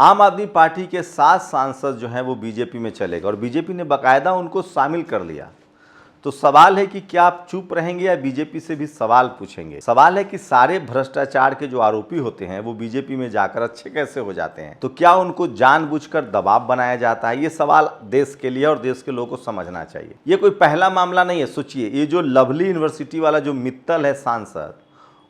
आम आदमी पार्टी के 7 सांसद जो हैं वो बीजेपी में चले गए और बीजेपी ने बाकायदा उनको शामिल कर लिया। तो सवाल है कि क्या आप चुप रहेंगे या बीजेपी से भी सवाल पूछेंगे। सवाल है कि सारे भ्रष्टाचार के जो आरोपी होते हैं वो बीजेपी में जाकर अच्छे कैसे हो जाते हैं। तो क्या उनको जानबूझकर दबाव बनाया जाता है? ये सवाल देश के लिए और देश के लोगों को समझना चाहिए। ये कोई पहला मामला नहीं है। सोचिए, ये जो लवली यूनिवर्सिटी वाला जो मित्तल है सांसद,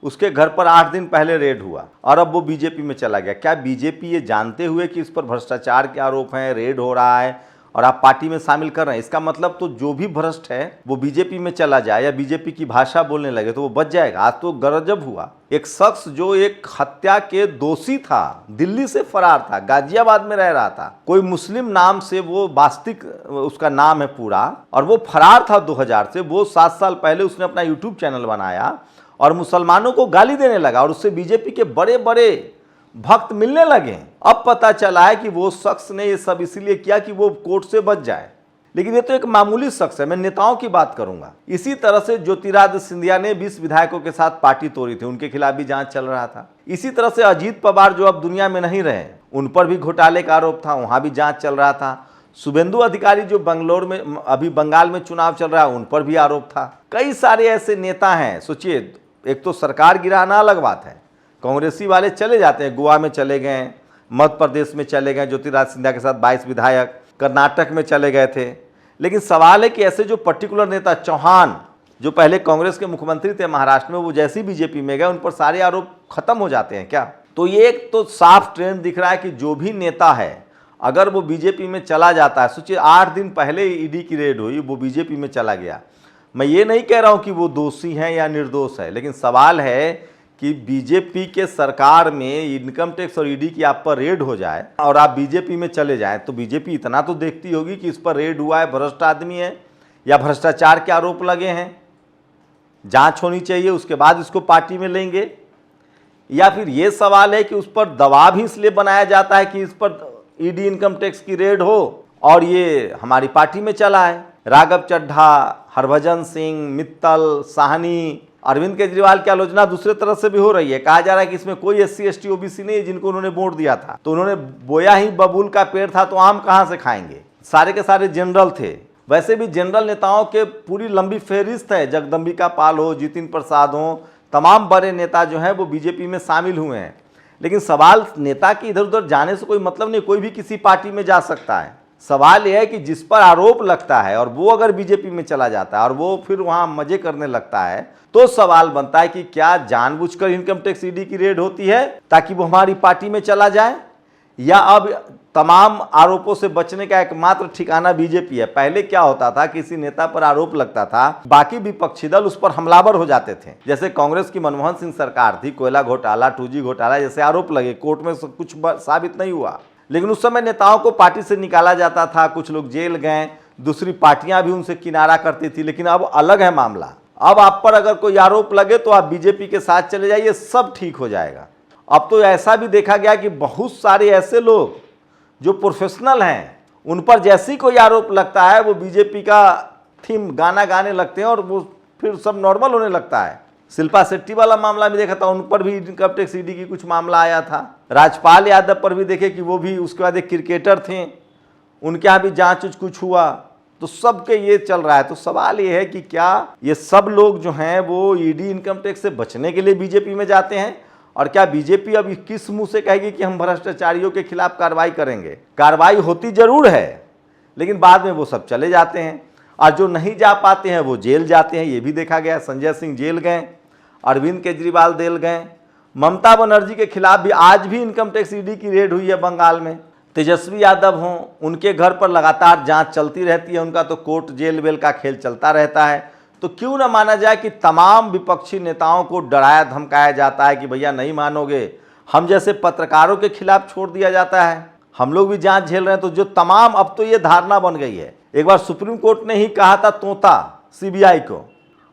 उसके घर पर 8 दिन पहले रेड हुआ और अब वो बीजेपी में चला गया। क्या बीजेपी ये जानते हुए कि इस पर भ्रष्टाचार के आरोप हैं, रेड हो रहा है और आप पार्टी में शामिल कर रहे हैं? इसका मतलब तो जो भी भ्रष्ट है वो बीजेपी में चला जाए या बीजेपी की भाषा बोलने लगे तो वो बच जाएगा। आज तो गजब हुआ। एक शख्स जो एक हत्या के दोषी था, दिल्ली से फरार था, गाजियाबाद में रह रहा था, कोई मुस्लिम नाम से, वो वास्तविक उसका नाम है पूरा, और वो फरार था 2000 से। वो 7 साल पहले उसने अपना यूट्यूब चैनल बनाया और मुसलमानों को गाली देने लगा और उससे बीजेपी के बड़े बड़े भक्त मिलने लगे। अब पता चला है कि वो शख्स ने ये सब इसीलिए किया कि वो कोर्ट से बच जाए। लेकिन ये तो एक मामूली शख्स है, मैं नेताओं की बात करूंगा। इसी तरह से ज्योतिरादित्य सिंधिया ने 20 विधायकों के साथ पार्टी तोड़ी थी, उनके खिलाफ भी जांच चल रहा था। इसी तरह से अजीत पवार जो अब दुनिया में नहीं रहे, उन पर भी घोटाले का आरोप था, वहां भी जांच चल रहा था। शुभेंदु अधिकारी जो बंगलोर में, अभी बंगाल में चुनाव चल रहा है, उन पर भी आरोप था। कई सारे ऐसे नेता हैं। सोचिए, एक तो सरकार गिराना अलग बात है, कांग्रेसी वाले चले जाते हैं, गोवा में चले गए, मध्य प्रदेश में चले गए, ज्योतिरादित्य सिंधिया के साथ 22 विधायक, कर्नाटक में चले गए थे। लेकिन सवाल है कि ऐसे जो पर्टिकुलर नेता, चौहान जो पहले कांग्रेस के मुख्यमंत्री थे महाराष्ट्र में, वो जैसी बीजेपी में गए उन पर सारे आरोप खत्म हो जाते हैं क्या? तो ये एक तो साफ ट्रेंड दिख रहा है कि जो भी नेता है अगर वो बीजेपी में चला जाता है, सोचिए 8 दिन पहले ईडी की रेड हुई, वो बीजेपी में चला गया। मैं ये नहीं कह रहा हूं कि वो दोषी हैं या निर्दोष है, लेकिन सवाल है कि बीजेपी के सरकार में इनकम टैक्स और ईडी की आप पर रेड हो जाए और आप बीजेपी में चले जाएं, तो बीजेपी इतना तो देखती होगी कि इस पर रेड हुआ है, भ्रष्ट आदमी है या भ्रष्टाचार के आरोप लगे हैं, जांच होनी चाहिए, उसके बाद इसको पार्टी में लेंगे। या फिर ये सवाल है कि उस पर दबाव ही इसलिए बनाया जाता है कि इस पर ईडी इनकम टैक्स की रेड हो और ये हमारी पार्टी में चला है। राघव चड्ढा, हरभजन सिंह, मित्तल, साहनी, अरविंद केजरीवाल की आलोचना दूसरे तरह से भी हो रही है। कहा जा रहा है कि इसमें कोई SC ST OBC नहीं है जिनको उन्होंने वोट दिया था, तो उन्होंने बोया ही बबूल का पेड़ था तो आम कहां से खाएंगे। सारे के सारे जनरल थे। वैसे भी जनरल नेताओं के पूरी लंबी फहरिस्त है, जगदम्बिका पाल हो, जितिन प्रसाद हो, तमाम बड़े नेता जो हैं वो बीजेपी में शामिल हुए हैं। लेकिन सवाल नेता के इधर उधर जाने से कोई मतलब नहीं, कोई भी किसी पार्टी में जा सकता है। सवाल यह है कि जिस पर आरोप लगता है और वो अगर बीजेपी में चला जाता है और वो फिर वहां मजे करने लगता है, तो सवाल बनता है कि क्या जानबूझकर इनकम टैक्स ईडी की रेड होती है ताकि वो हमारी पार्टी में चला जाए, या अब तमाम आरोपों से बचने का एकमात्र ठिकाना बीजेपी है। पहले क्या होता था, किसी नेता पर आरोप लगता था, बाकी विपक्षी दल उस पर हमलावर हो जाते थे। जैसे कांग्रेस की मनमोहन सिंह सरकार थी, कोयला घोटाला, 2G घोटाला जैसे आरोप लगे, कोर्ट में कुछ साबित नहीं हुआ, लेकिन उस समय नेताओं को पार्टी से निकाला जाता था, कुछ लोग जेल गए, दूसरी पार्टियां भी उनसे किनारा करती थी। लेकिन अब अलग है मामला। अब आप पर अगर कोई आरोप लगे तो आप बीजेपी के साथ चले जाइए, सब ठीक हो जाएगा। अब तो ऐसा भी देखा गया कि बहुत सारे ऐसे लोग जो प्रोफेशनल हैं, उन पर जैसे ही कोई आरोप लगता है वो बीजेपी का थीम गाना गाने लगते हैं और वो फिर सब नॉर्मल होने लगता है। शिल्पा शेट्टी वाला मामला भी देखा था, उन पर भी इनकम टैक्स ईडी की कुछ मामला आया था। राजपाल यादव पर भी देखे कि वो भी उसके बाद एक क्रिकेटर थे, उनके यहाँ भी जांच कुछ हुआ। तो सबके ये चल रहा है। तो सवाल ये है कि क्या ये सब लोग जो हैं वो ईडी इनकम टैक्स से बचने के लिए बीजेपी में जाते हैं, और क्या बीजेपी अब किस मुंह से कहेगी कि हम भ्रष्टाचारियों के खिलाफ कार्रवाई करेंगे? कार्रवाई होती जरूर है, लेकिन बाद में वो सब चले जाते हैं और जो नहीं जा पाते हैं वो जेल जाते हैं। ये भी देखा गया, संजय सिंह जेल गए, अरविंद केजरीवाल जेल गए, ममता बनर्जी के खिलाफ भी आज भी इनकम टैक्स ईडी की रेड हुई है बंगाल में। तेजस्वी यादव हों, उनके घर पर लगातार जांच चलती रहती है, उनका तो कोर्ट जेल वेल का खेल चलता रहता है। तो क्यों ना माना जाए कि तमाम विपक्षी नेताओं को डराया धमकाया जाता है कि भैया नहीं मानोगे, हम जैसे पत्रकारों के खिलाफ छोड़ दिया जाता है, हम लोग भी जांच झेल रहे हैं। तो जो तमाम, अब तो ये धारणा बन गई है। एक बार सुप्रीम कोर्ट ने ही कहा था तोता CBI को,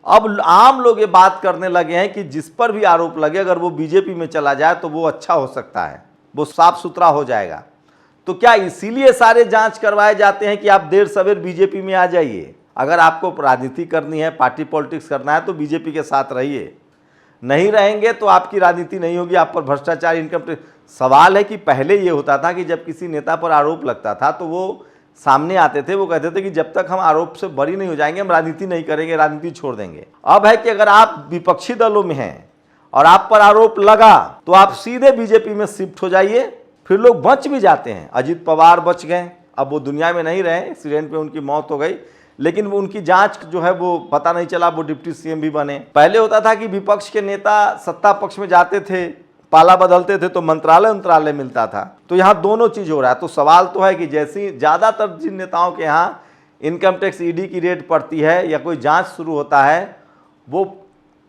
अब आम लोग ये बात करने लगे हैं कि जिस पर भी आरोप लगे अगर वो बीजेपी में चला जाए तो वो अच्छा हो सकता है, वो साफ सुथरा हो जाएगा। तो क्या इसीलिए सारे जांच करवाए जाते हैं कि आप देर सवेर बीजेपी में आ जाइए? अगर आपको राजनीति करनी है, पार्टी पॉलिटिक्स करना है तो बीजेपी के साथ रहिए, नहीं रहेंगे तो आपकी राजनीति नहीं होगी, आप पर भ्रष्टाचार, इनकम टैक्स। सवाल है कि पहले ये होता था कि जब किसी नेता पर आरोप लगता था तो वो सामने आते थे, वो कहते थे कि जब तक हम आरोप से बरी नहीं हो जाएंगे हम राजनीति नहीं करेंगे, राजनीति छोड़ देंगे। अब है कि अगर आप विपक्षी दलों में हैं और आप पर आरोप लगा तो आप सीधे बीजेपी में शिफ्ट हो जाइए, फिर लोग बच भी जाते हैं। अजीत पवार बच गए, अब वो दुनिया में नहीं रहे, एक्सीडेंट में उनकी मौत हो गई, लेकिन वो उनकी जांच जो है वो पता नहीं चला, वो डिप्टी सीएम भी बने। पहले होता था कि विपक्ष के नेता सत्ता पक्ष में जाते थे, पाला बदलते थे तो मंत्रालय मिलता था। तो यहाँ दोनों चीज हो रहा है। तो सवाल तो है कि जैसी ज्यादातर जिन नेताओं के यहाँ इनकम टैक्स ईडी की रेड पड़ती है या कोई जांच शुरू होता है, वो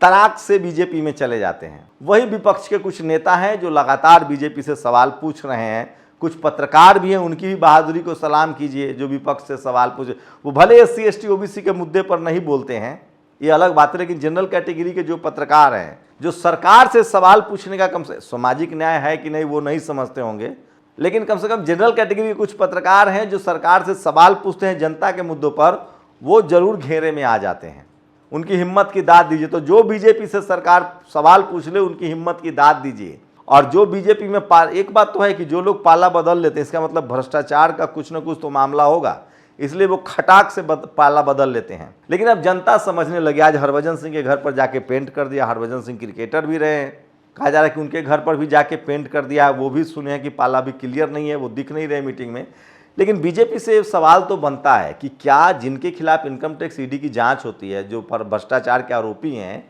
तड़ाक से बीजेपी में चले जाते हैं। वही विपक्ष के कुछ नेता हैं जो लगातार बीजेपी से सवाल पूछ रहे हैं। कुछ पत्रकार भी हैं, उनकी भी बहादुरी को सलाम कीजिए, जो विपक्ष से सवाल पूछे। वो भले SC ST OBC के मुद्दे पर नहीं बोलते हैं, ये अलग बात है, लेकिन जनरल कैटेगरी के जो पत्रकार हैं, जो सरकार से सवाल पूछने का कम से सामाजिक न्याय है कि नहीं वो नहीं समझते होंगे, लेकिन कम से कम जनरल कैटेगरी के कुछ पत्रकार हैं जो सरकार से सवाल पूछते हैं जनता के मुद्दों पर, वो जरूर घेरे में आ जाते हैं। उनकी हिम्मत की दाद दीजिए। तो जो बीजेपी से सरकार सवाल पूछ ले उनकी हिम्मत की दाद दीजिए। और जो बीजेपी में एक बात तो है कि जो लोग पाला बदल लेते हैं, इसका मतलब भ्रष्टाचार का कुछ ना कुछ तो मामला होगा, इसलिए वो खटाक से पाला बदल लेते हैं। लेकिन अब जनता समझने लगी। आज हरभजन सिंह के घर पर जाके पेंट कर दिया। हरभजन सिंह क्रिकेटर भी रहे हैं, कहा जा रहा है कि उनके घर पर भी जाके पेंट कर दिया। वो भी सुने हैं कि पाला भी क्लियर नहीं है, वो दिख नहीं रहे मीटिंग में। लेकिन बीजेपी से सवाल तो बनता है कि क्या जिनके खिलाफ इनकम टैक्स ईडी की जांच होती है, जो पर भ्रष्टाचार के आरोपी हैं,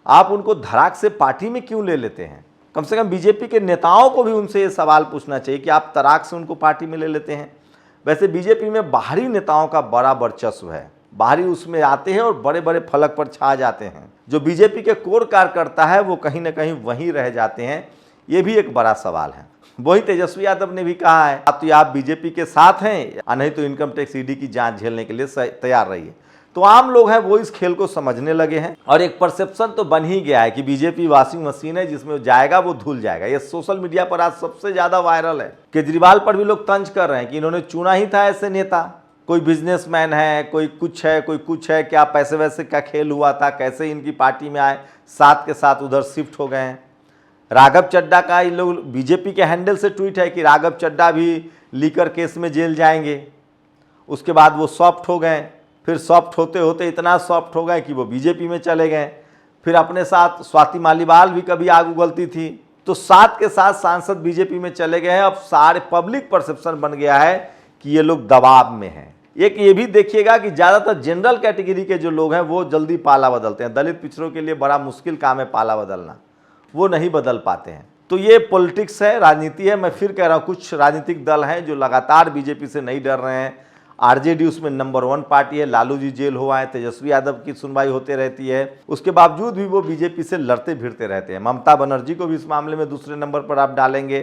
आप उनको धड़ाक से पार्टी में क्यों ले लेते हैं? कम से कम बीजेपी के नेताओं को भी उनसे ये सवाल पूछना चाहिए कि आप तड़ाक से उनको पार्टी में ले लेते हैं। वैसे बीजेपी में बाहरी नेताओं का बड़ा वर्चस्व है, बाहरी उसमें आते हैं और बड़े बड़े फलक पर छा जाते हैं। जो बीजेपी के कोर कार्यकर्ता है वो कहीं ना कहीं वहीं रह जाते हैं। ये भी एक बड़ा सवाल है। वही तेजस्वी यादव ने भी कहा है, तो आप बीजेपी के साथ हैं या नहीं तो इनकम टैक्स ईडी की जांच झेलने के लिए तैयार रहिए। तो आम लोग हैं वो इस खेल को समझने लगे हैं और एक परसेप्शन तो बन ही गया है कि बीजेपी वॉशिंग मशीन है, जिसमें जाएगा वो धुल जाएगा। ये सोशल मीडिया पर आज सबसे ज्यादा वायरल है। केजरीवाल पर भी लोग तंज कर रहे हैं कि इन्होंने चुना ही था ऐसे नेता, कोई बिजनेसमैन है, कोई कुछ है, कोई कुछ है, क्या पैसे वैसे का खेल हुआ था, कैसे इनकी पार्टी में आए, साथ के साथ उधर शिफ्ट हो गए हैं। राघव चड्डा का इन लोग बीजेपी के हैंडल से ट्वीट है कि राघव चड्डा भी लीकर केस में जेल जाएंगे। उसके बाद वो सॉफ्ट हो गए, फिर सॉफ्ट होते होते इतना सॉफ्ट हो गए कि वो बीजेपी में चले गए। फिर अपने साथ स्वाति मालीवाल भी कभी आग उगलती थी, तो साथ के साथ सांसद बीजेपी में चले गए हैं। अब सारे पब्लिक परसेप्शन बन गया है कि ये लोग दबाव में हैं। एक ये भी देखिएगा कि ज़्यादातर जनरल कैटेगरी के जो लोग हैं वो जल्दी पाला बदलते हैं। दलित पिछड़ों के लिए बड़ा मुश्किल काम है पाला बदलना, वो नहीं बदल पाते हैं। तो ये पॉलिटिक्स है, राजनीति है। मैं फिर कह रहा हूँ, कुछ राजनीतिक दल हैं जो लगातार बीजेपी से नहीं डर रहे हैं। आरजेडी उसमें नंबर 1 पार्टी है, लालू जी जेल हुआ है, तेजस्वी यादव की सुनवाई होते रहती है, उसके बावजूद भी वो बीजेपी से लड़ते भिड़ते रहते हैं। ममता बनर्जी को भी इस मामले में दूसरे नंबर पर आप डालेंगे।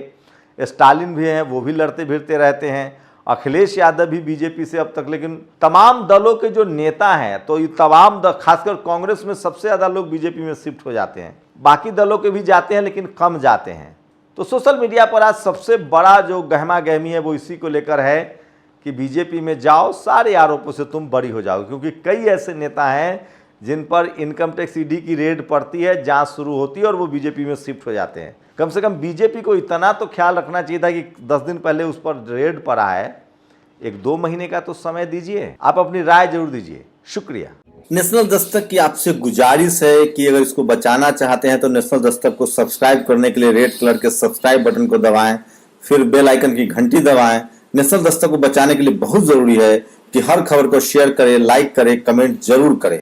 स्टालिन भी हैं, वो भी लड़ते भिड़ते रहते हैं। अखिलेश यादव भी बीजेपी से अब तक, लेकिन तमाम दलों के जो नेता हैं, तो ये तमाम खासकर कांग्रेस में सबसे ज़्यादा लोग बीजेपी में शिफ्ट हो जाते हैं। बाकी दलों के भी जाते हैं लेकिन कम जाते हैं। तो सोशल मीडिया पर आज सबसे बड़ा जो गहमा गहमी है वो इसी को लेकर है कि बीजेपी में जाओ, सारे आरोपों से तुम बरी हो जाओ। क्योंकि कई ऐसे नेता हैं जिन पर इनकम टैक्स ईडी की रेड पड़ती है, जांच शुरू होती है और वो बीजेपी में शिफ्ट हो जाते हैं। कम से कम बीजेपी को इतना तो ख्याल रखना चाहिए था कि 10 दिन पहले उस पर रेड पड़ा है, 1-2 महीने का तो समय दीजिए। आप अपनी राय जरूर दीजिए। शुक्रिया। नेशनल दस्तक की आपसे गुजारिश है कि अगर इसको बचाना चाहते हैं तो नेशनल दस्तक को सब्सक्राइब करने के लिए रेड कलर के सब्सक्राइब बटन को दबाएं, फिर बेल आइकन की घंटी दबाएं। नेशनल दस्तक को बचाने के लिए बहुत जरूरी है कि हर खबर को शेयर करें, लाइक करें, कमेंट जरूर करें।